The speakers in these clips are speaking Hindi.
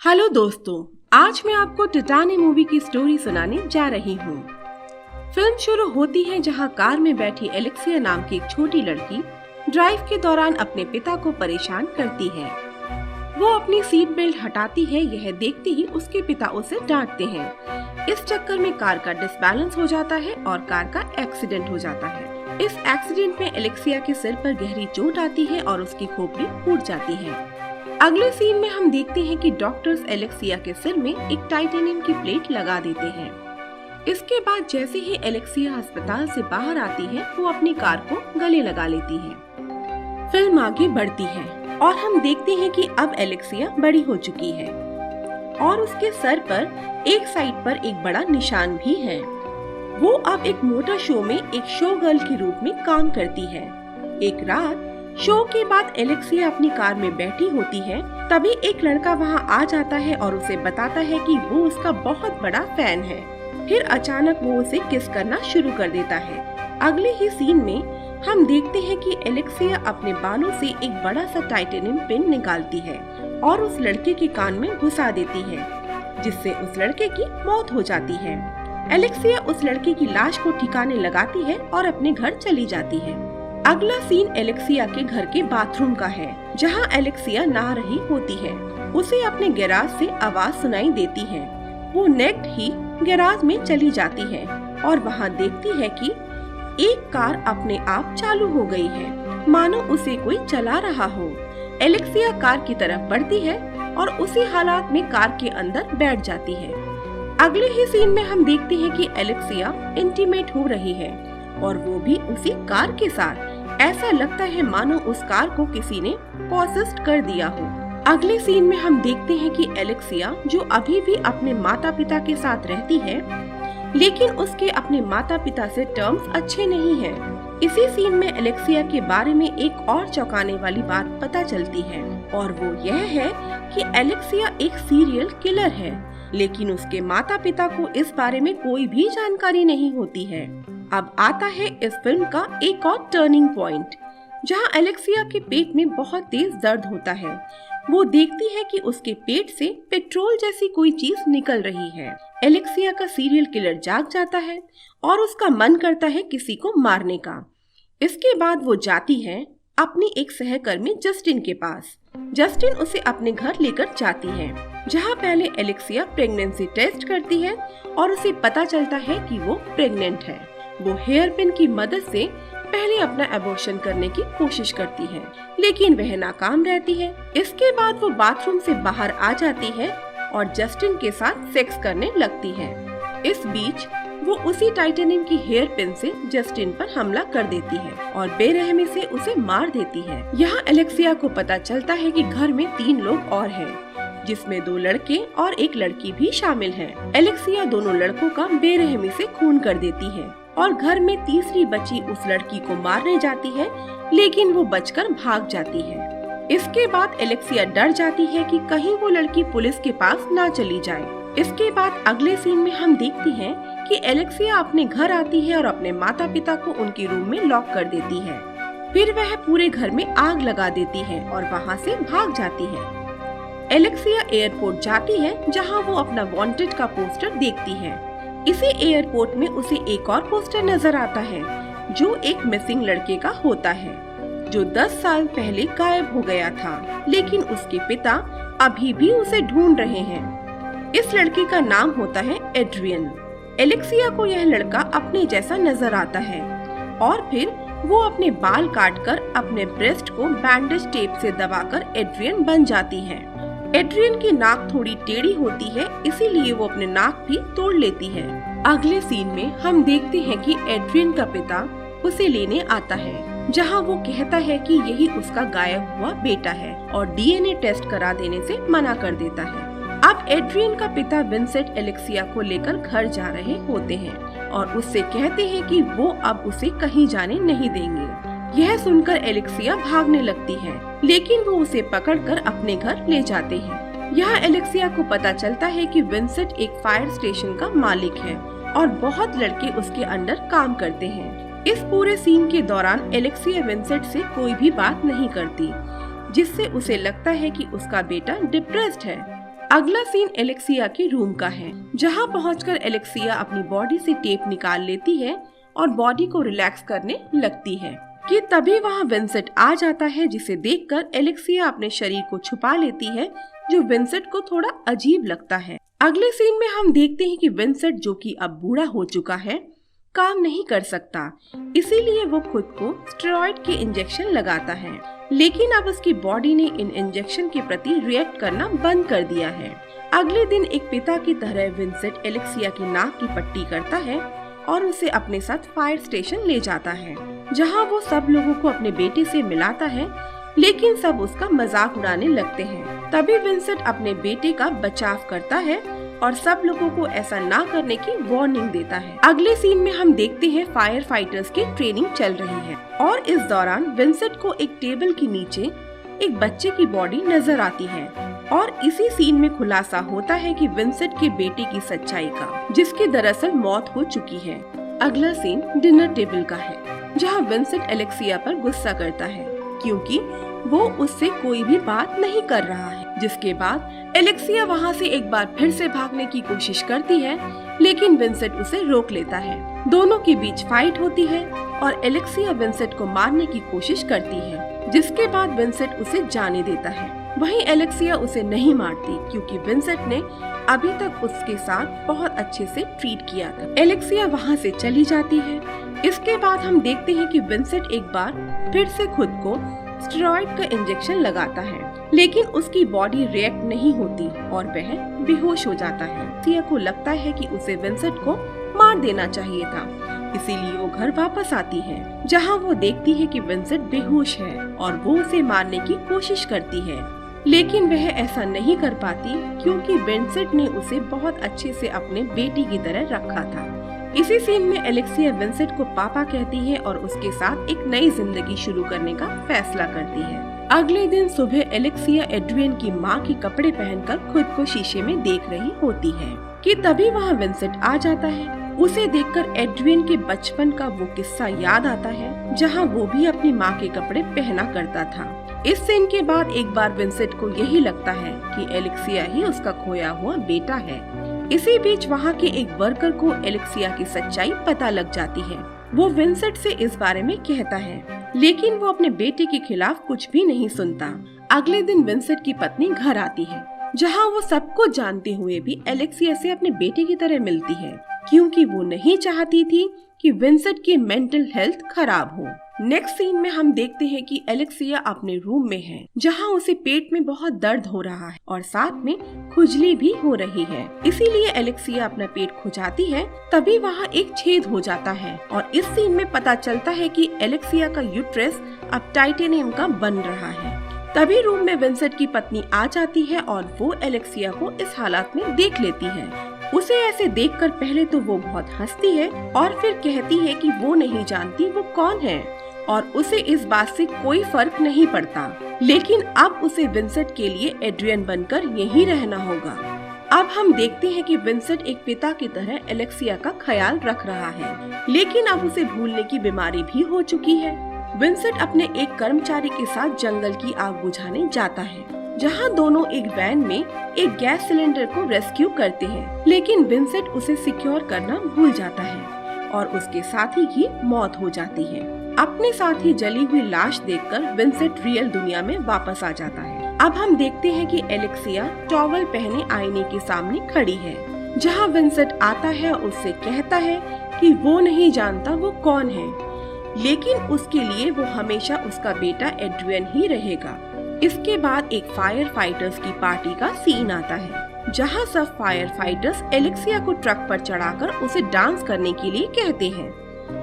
हेलो दोस्तों, आज मैं आपको टिटानी मूवी की स्टोरी सुनाने जा रही हूँ। फिल्म शुरू होती है जहाँ कार में बैठी एलेक्सिया नाम की एक छोटी लड़की ड्राइव के दौरान अपने पिता को परेशान करती है। वो अपनी सीट बेल्ट हटाती है, यह देखते ही उसके पिता उसे डांटते हैं। इस चक्कर में कार का डिसबैलेंस हो जाता है और कार का एक्सीडेंट हो जाता है। इस एक्सीडेंट में एलेक्सिया के सिर पर गहरी चोट आती है और उसकी खोपड़ी फूट जाती है। अगले सीन में हम देखते हैं कि डॉक्टर्स एलेक्सिया के सिर में एक टाइटेनियम की प्लेट लगा देते हैं। इसके बाद जैसे ही एलेक्सिया अस्पताल से बाहर आती है, वो अपनी कार को गले लगा लेती है। फिल्म आगे बढ़ती है और हम देखते हैं कि अब एलेक्सिया बड़ी हो चुकी है और उसके सर पर एक साइड पर एक बड़ा निशान भी है। वो अब एक मोटर शो में एक शो गर्ल के रूप में काम करती है। एक रात शो के बाद एलेक्सिया अपनी कार में बैठी होती है, तभी एक लड़का वहां आ जाता है और उसे बताता है कि वो उसका बहुत बड़ा फैन है। फिर अचानक वो उसे किस करना शुरू कर देता है। अगले ही सीन में हम देखते हैं कि एलेक्सिया अपने बालों से एक बड़ा सा टाइटेनियम पिन निकालती है और उस लड़के के कान में घुसा देती है, जिससे उस लड़के की मौत हो जाती है। एलेक्सिया उस लड़के की लाश को ठिकाने लगाती है और अपने घर चली जाती है। अगला सीन एलेक्सिया के घर के बाथरूम का है, जहां एलेक्सिया नहा रही होती है। उसे अपने गैराज से आवाज सुनाई देती है। वो नेक्ड ही गैराज में चली जाती है और वहां देखती है कि एक कार अपने आप चालू हो गई है, मानो उसे कोई चला रहा हो। एलेक्सिया कार की तरफ बढ़ती है और उसी हालात में कार के अंदर बैठ जाती है। अगले ही सीन में हम देखते हैं कि एलेक्सिया इंटीमेट हो रही है और वो भी उसी कार के साथ। ऐसा लगता है मानो उस कार को किसी ने पॉसेस्ड कर दिया हो। अगले सीन में हम देखते हैं कि एलेक्सिया, जो अभी भी अपने माता पिता के साथ रहती है, लेकिन उसके अपने माता पिता से टर्म्स अच्छे नहीं हैं। इसी सीन में एलेक्सिया के बारे में एक और चौंकाने वाली बात पता चलती है और वो यह है कि एलेक्सिया एक सीरियल किलर है, लेकिन उसके माता पिता को इस बारे में कोई भी जानकारी नहीं होती है। अब आता है इस फिल्म का एक और टर्निंग पॉइंट, जहां एलेक्सिया के पेट में बहुत तेज दर्द होता है। वो देखती है कि उसके पेट से पेट्रोल जैसी कोई चीज निकल रही है। एलेक्सिया का सीरियल किलर जाग जाता है और उसका मन करता है किसी को मारने का। इसके बाद वो जाती है अपनी एक सहकर्मी जस्टिन के पास। जस्टिन उसे अपने घर लेकर जाती है, जहां पहले एलेक्सिया प्रेगनेंसी टेस्ट करती है और उसे पता चलता है कि वो प्रेग्नेंट है। वो हेयर पिन की मदद से पहले अपना एबॉर्शन करने की कोशिश करती है, लेकिन वह नाकाम रहती है। इसके बाद वो बाथरूम से बाहर आ जाती है और जस्टिन के साथ सेक्स करने लगती है। इस बीच वो उसी टाइटेनियम की हेयर पिन से जस्टिन पर हमला कर देती है और बेरहमी से उसे मार देती है। यहाँ एलेक्सिया को पता चलता है कि घर में 3 लोग और हैं, जिसमें 2 लड़के और एक लड़की भी शामिल है। एलेक्सिया दोनों लड़कों का बेरहमी से खून कर देती है और घर में तीसरी बची उस लड़की को मारने जाती है, लेकिन वो बचकर भाग जाती है। इसके बाद एलेक्सिया डर जाती है कि कहीं वो लड़की पुलिस के पास ना चली जाए। इसके बाद अगले सीन में हम देखते हैं कि एलेक्सिया अपने घर आती है और अपने माता पिता को उनके रूम में लॉक कर देती है। फिर वह पूरे घर में आग लगा देती है और वहाँ से भाग जाती है। एलेक्सिया एयरपोर्ट जाती है, जहाँ वो अपना वांटेड का पोस्टर देखती है। इसी एयरपोर्ट में उसे एक और पोस्टर नजर आता है, जो एक मिसिंग लड़के का होता है, जो 10 साल पहले गायब हो गया था, लेकिन उसके पिता अभी भी उसे ढूंढ रहे हैं। इस लड़के का नाम होता है एड्रियन। एलेक्सिया को यह लड़का अपने जैसा नजर आता है और फिर वो अपने बाल काटकर अपने ब्रेस्ट को बैंडेज टेप से दबाकर एड्रियन बन जाती है। एड्रियन की नाक थोड़ी टेढ़ी होती है, इसीलिए वो अपने नाक भी तोड़ लेती है। अगले सीन में हम देखते हैं कि एड्रियन का पिता उसे लेने आता है, जहां वो कहता है कि यही उसका गायब हुआ बेटा है और डीएनए टेस्ट करा देने से मना कर देता है। अब एड्रियन का पिता विंसेंट एलेक्सिया को लेकर घर जा रहे होते हैं और उससे कहते हैं कि वो अब उसे कहीं जाने नहीं देंगे। यह सुनकर एलेक्सिया भागने लगती है, लेकिन वो उसे पकड़कर अपने घर ले जाते हैं। यहाँ एलेक्सिया को पता चलता है कि विंसेंट एक फायर स्टेशन का मालिक है और बहुत लड़के उसके अंडर काम करते हैं। इस पूरे सीन के दौरान एलेक्सिया विंसेंट से कोई भी बात नहीं करती, जिससे उसे लगता है कि उसका बेटा डिप्रेस्ड है। अगला सीन एलेक्सिया के रूम का है, जहाँ पहुंचकर एलेक्सिया अपनी बॉडी से टेप निकाल लेती है और बॉडी को रिलैक्स करने लगती है कि तभी वहाँ विंसेंट आ जाता है, जिसे देखकर एलेक्सिया अपने शरीर को छुपा लेती है, जो विंसेंट को थोड़ा अजीब लगता है। अगले सीन में हम देखते हैं कि विंसेंट, जो कि अब बूढ़ा हो चुका है, काम नहीं कर सकता, इसीलिए वो खुद को स्टेरॉइड के इंजेक्शन लगाता है। लेकिन अब उसकी बॉडी ने इन इंजेक्शन के प्रति रिएक्ट करना बंद कर दिया है। अगले दिन एक पिता की तरह विंसेंट एलेक्सिया की नाक की पट्टी करता है और उसे अपने साथ फायर स्टेशन ले जाता है, जहां वो सब लोगों को अपने बेटे से मिलाता है, लेकिन सब उसका मजाक उड़ाने लगते हैं। तभी विंसेंट अपने बेटे का बचाव करता है और सब लोगों को ऐसा ना करने की वार्निंग देता है। अगले सीन में हम देखते हैं फायर फाइटर्स की ट्रेनिंग चल रही है और इस दौरान विंसेंट को एक टेबल के नीचे एक बच्चे की बॉडी नजर आती है और इसी सीन में खुलासा होता है कि विंसेंट के बेटे की सच्चाई का, जिसकी दरअसल मौत हो चुकी है। अगला सीन डिनर टेबल का है, जहां विंसेंट एलेक्सिया पर गुस्सा करता है क्योंकि वो उससे कोई भी बात नहीं कर रहा है। जिसके बाद एलेक्सिया वहाँ से एक बार फिर से भागने की कोशिश करती है, लेकिन विंसेंट उसे रोक लेता है। दोनों के बीच फाइट होती है और एलेक्सिया विंसेंट को मारने की कोशिश करती है, जिसके बाद विंसेंट उसे जाने देता है। वहीं एलेक्सिया उसे नहीं मारती क्योंकि विंसेंट ने अभी तक उसके साथ बहुत अच्छे से ट्रीट किया था। एलेक्सिया वहाँ से चली जाती है। इसके बाद हम देखते हैं कि विंसेंट एक बार फिर से खुद को स्टेरॉइड का इंजेक्शन लगाता है, लेकिन उसकी बॉडी रिएक्ट नहीं होती और वह बेहोश हो जाता है। एलेक्सिया को लगता है कि उसे विंसेंट को मार देना चाहिए था, इसीलिए वो घर वापस आती है, जहां वो देखती है कि विंसेंट बेहोश है और वो उसे मारने की कोशिश करती है, लेकिन वह ऐसा नहीं कर पाती क्योंकि विंसेंट ने उसे बहुत अच्छे से अपने बेटी की तरह रखा था। इसी सीन में एलेक्सिया विंसेंट को पापा कहती है और उसके साथ एक नई जिंदगी शुरू करने का फैसला करती है। अगले दिन सुबह एलेक्सिया एड्रियन की माँ के कपड़े पहनकर खुद को शीशे में देख रही होती है कि तभी वहाँ विंसेंट आ जाता है। उसे देखकर एड्रियन के बचपन का वो किस्सा याद आता है, जहाँ वो भी अपनी माँ के कपड़े पहना करता था। इस सीन के बाद एक बार विंसेंट को यही लगता है कि एलेक्सिया ही उसका खोया हुआ बेटा है। इसी बीच वहाँ के एक वर्कर को एलेक्सिया की सच्चाई पता लग जाती है। वो विंसेंट से इस बारे में कहता है, लेकिन वो अपने बेटे के खिलाफ कुछ भी नहीं सुनता। अगले दिन विंसेंट की पत्नी घर आती है, जहाँ वो सब कुछ जानते हुए भी एलेक्सिया से अपने बेटे की तरह मिलती है, क्योंकि वो नहीं चाहती थी कि विंसेंट की मेंटल हेल्थ खराब हो। नेक्स्ट सीन में हम देखते हैं कि एलेक्सिया अपने रूम में है, जहां उसे पेट में बहुत दर्द हो रहा है और साथ में खुजली भी हो रही है। इसीलिए एलेक्सिया अपना पेट खुजाती है। तभी वहां एक छेद हो जाता है और इस सीन में पता चलता है कि एलेक्सिया का यूट्रस अब टाइटेनियम का बन रहा है। तभी रूम में विंसेंट की पत्नी आ जाती है और वो एलेक्सिया को इस हालत में देख लेती है। उसे ऐसे देखकर पहले तो वो बहुत हंसती है और फिर कहती है कि वो नहीं जानती वो कौन है और उसे इस बात से कोई फर्क नहीं पड़ता, लेकिन अब उसे विंसेंट के लिए एड्रियन बनकर यहीं रहना होगा। अब हम देखते हैं कि विंसेंट एक पिता की तरह एलेक्सिया का ख्याल रख रहा है, लेकिन अब उसे भूलने की बीमारी भी हो चुकी है। विंसेंट अपने एक कर्मचारी के साथ जंगल की आग बुझाने जाता है, जहां दोनों एक वैन में एक गैस सिलेंडर को रेस्क्यू करते हैं, लेकिन विंसेंट उसे सिक्योर करना भूल जाता है और उसके साथी की मौत हो जाती है। अपने साथ ही जली हुई लाश देखकर विंसेंट रियल दुनिया में वापस आ जाता है। अब हम देखते हैं कि एलेक्सिया टॉवल पहने आईने के सामने खड़ी है, जहां विंसेंट आता है और उससे कहता है कि वो नहीं जानता वो कौन है, लेकिन उसके लिए वो हमेशा उसका बेटा एड्रियन ही रहेगा। इसके बाद एक फायर फाइटर्स की पार्टी का सीन आता है, जहां सब फायर फाइटर्स एलेक्सिया को ट्रक पर चढ़ाकर उसे डांस करने के लिए कहते हैं,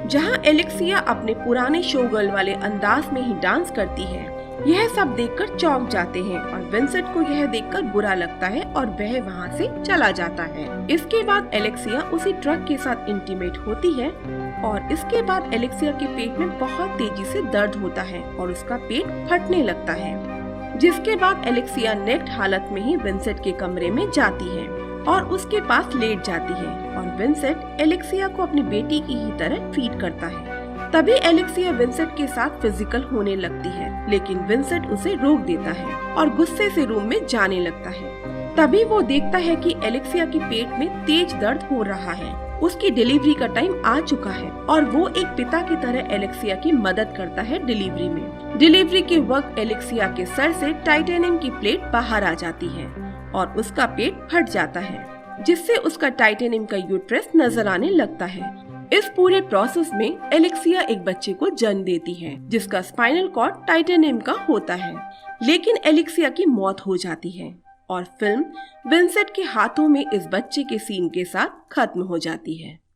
जहां एलेक्सिया अपने पुराने शोगर्ल वाले अंदाज में ही डांस करती है। यह सब देखकर चौंक जाते हैं और विंसेंट को यह देखकर बुरा लगता है और वह वहां से चला जाता है। इसके बाद एलेक्सिया उसी ट्रक के साथ इंटीमेट होती है और इसके बाद एलेक्सिया के पेट में बहुत तेजी से दर्द होता है और उसका पेट फटने लगता है, जिसके बाद एलेक्सिया नेक्ड हालत में ही विंसेंट के कमरे में जाती है और उसके पास लेट जाती है और विंसेंट एलेक्सिया को अपनी बेटी की ही तरह ट्रीट करता है। तभी एलेक्सिया विंसेंट के साथ फिजिकल होने लगती है, लेकिन विंसेंट उसे रोक देता है और गुस्से से रूम में जाने लगता है। तभी वो देखता है कि एलेक्सिया के पेट में तेज दर्द हो रहा है। उसकी डिलीवरी का टाइम आ चुका है और वो एक पिता की तरह एलेक्सिया की मदद करता है डिलीवरी में। डिलीवरी के वक्त एलेक्सिया के सर से टाइटेनियम की प्लेट बाहर आ जाती है और उसका पेट फट जाता है, जिससे उसका टाइटेनियम का यूट्रस नजर आने लगता है। इस पूरे प्रोसेस में एलेक्सिया एक बच्चे को जन्म देती है, जिसका स्पाइनल कॉर्ड टाइटेनियम का होता है। लेकिन एलेक्सिया की मौत हो जाती है और फिल्म विंसेंट के हाथों में इस बच्चे के सीन के साथ खत्म हो जाती है।